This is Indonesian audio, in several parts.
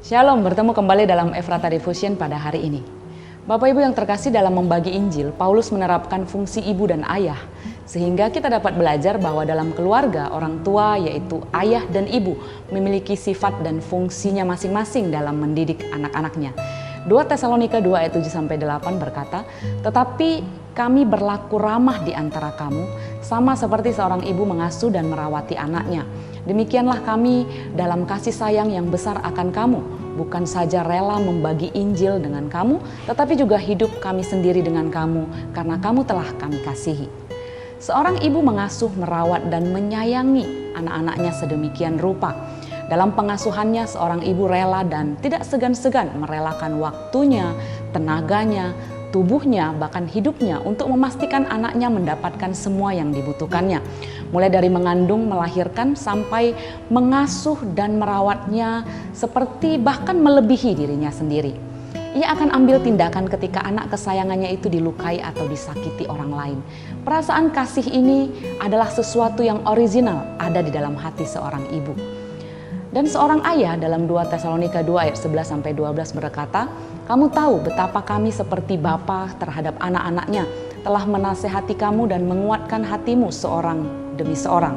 Shalom, bertemu kembali dalam Efrata Devotion pada hari ini. Bapak Ibu yang terkasih, dalam membagi Injil, Paulus menerapkan fungsi ibu dan ayah, sehingga kita dapat belajar bahwa dalam keluarga, orang tua yaitu ayah dan ibu memiliki sifat dan fungsinya masing-masing dalam mendidik anak-anaknya. 2 Tesalonika 2 ayat 7-8 berkata, "Tetapi kami berlaku ramah di antara kamu, sama seperti seorang ibu mengasuh dan merawati anaknya. Demikianlah kami dalam kasih sayang yang besar akan kamu, bukan saja rela membagi Injil dengan kamu, tetapi juga hidup kami sendiri dengan kamu, karena kamu telah kami kasihi." Seorang ibu mengasuh, merawat, dan menyayangi anak-anaknya sedemikian rupa. Dalam pengasuhannya, seorang ibu rela dan tidak segan-segan merelakan waktunya, tenaganya, tubuhnya, bahkan hidupnya untuk memastikan anaknya mendapatkan semua yang dibutuhkannya. Mulai dari mengandung, melahirkan, sampai mengasuh dan merawatnya seperti bahkan melebihi dirinya sendiri. Ia akan ambil tindakan ketika anak kesayangannya itu dilukai atau disakiti orang lain. Perasaan kasih ini adalah sesuatu yang original ada di dalam hati seorang ibu. Dan seorang ayah dalam 2 Tesalonika 2 ayat 11-12 berkata, "Kamu tahu betapa kami seperti bapa terhadap anak-anaknya, telah menasehati kamu dan menguatkan hatimu seorang demi seorang.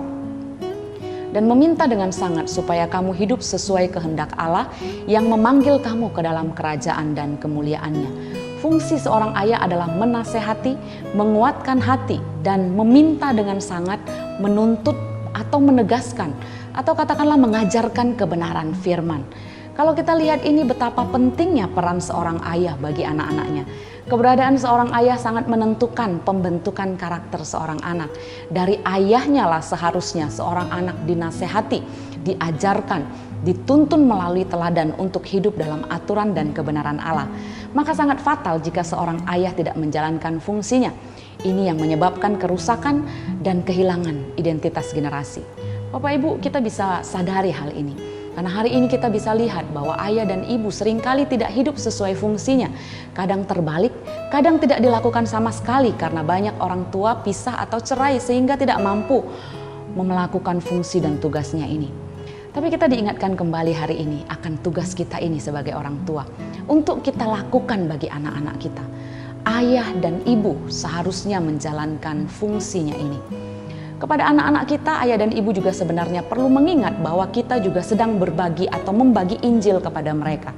Dan meminta dengan sangat supaya kamu hidup sesuai kehendak Allah yang memanggil kamu ke dalam kerajaan dan kemuliaannya." Fungsi seorang ayah adalah menasehati, menguatkan hati, dan meminta dengan sangat, menuntut atau menegaskan, atau katakanlah mengajarkan kebenaran firman. Kalau kita lihat ini betapa pentingnya peran seorang ayah bagi anak-anaknya. Keberadaan seorang ayah sangat menentukan pembentukan karakter seorang anak. Dari ayahnya lah seharusnya seorang anak dinasehati, diajarkan, dituntun melalui teladan untuk hidup dalam aturan dan kebenaran Allah. Maka sangat fatal jika seorang ayah tidak menjalankan fungsinya. Ini yang menyebabkan kerusakan dan kehilangan identitas generasi. Bapak Ibu, kita bisa sadari hal ini. Karena hari ini kita bisa lihat bahwa ayah dan ibu seringkali tidak hidup sesuai fungsinya. Kadang terbalik, kadang tidak dilakukan sama sekali karena banyak orang tua pisah atau cerai sehingga tidak mampu melakukan fungsi dan tugasnya ini. Tapi kita diingatkan kembali hari ini akan tugas kita ini sebagai orang tua. Untuk kita lakukan bagi anak-anak kita. Ayah dan ibu seharusnya menjalankan fungsinya ini. Kepada anak-anak kita, ayah dan ibu juga sebenarnya perlu mengingat bahwa kita juga sedang berbagi atau membagi Injil kepada mereka.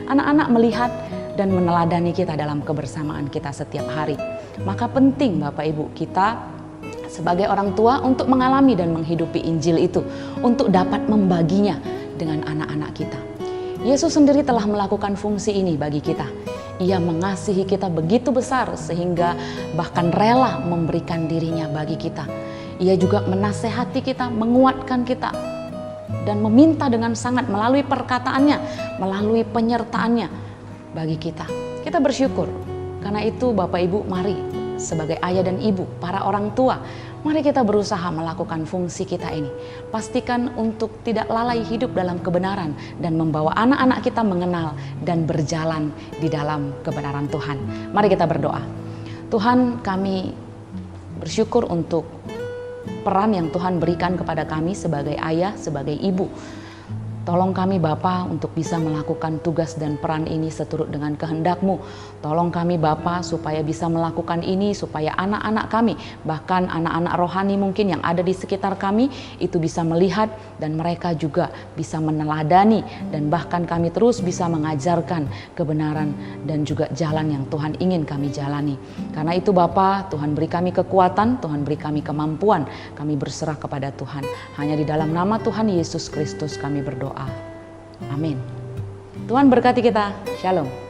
Anak-anak melihat dan meneladani kita dalam kebersamaan kita setiap hari. Maka penting Bapak Ibu kita sebagai orang tua untuk mengalami dan menghidupi Injil itu, untuk dapat membaginya dengan anak-anak kita. Yesus sendiri telah melakukan fungsi ini bagi kita. Ia mengasihi kita begitu besar sehingga bahkan rela memberikan dirinya bagi kita. Ia juga menasehati kita, menguatkan kita, dan meminta dengan sangat melalui perkataannya, melalui penyertaannya bagi kita. Kita bersyukur. Karena itu Bapak Ibu, mari sebagai ayah dan ibu, para orang tua, mari kita berusaha melakukan fungsi kita ini. Pastikan untuk tidak lalai hidup dalam kebenaran dan membawa anak-anak kita mengenal dan berjalan di dalam kebenaran Tuhan. Mari kita berdoa. Tuhan, kami bersyukur untuk peran yang Tuhan berikan kepada kami sebagai ayah, sebagai ibu. Tolong kami Bapa untuk bisa melakukan tugas dan peran ini seturut dengan kehendak-Mu. Tolong kami Bapa supaya bisa melakukan ini, supaya anak-anak kami, bahkan anak-anak rohani mungkin yang ada di sekitar kami, itu bisa melihat dan mereka juga bisa meneladani. Dan bahkan kami terus bisa mengajarkan kebenaran dan juga jalan yang Tuhan ingin kami jalani. Karena itu Bapa, Tuhan beri kami kekuatan, Tuhan beri kami kemampuan. Kami berserah kepada Tuhan. Hanya di dalam nama Tuhan Yesus Kristus kami berdoa. Amin. Tuhan berkati kita. Shalom.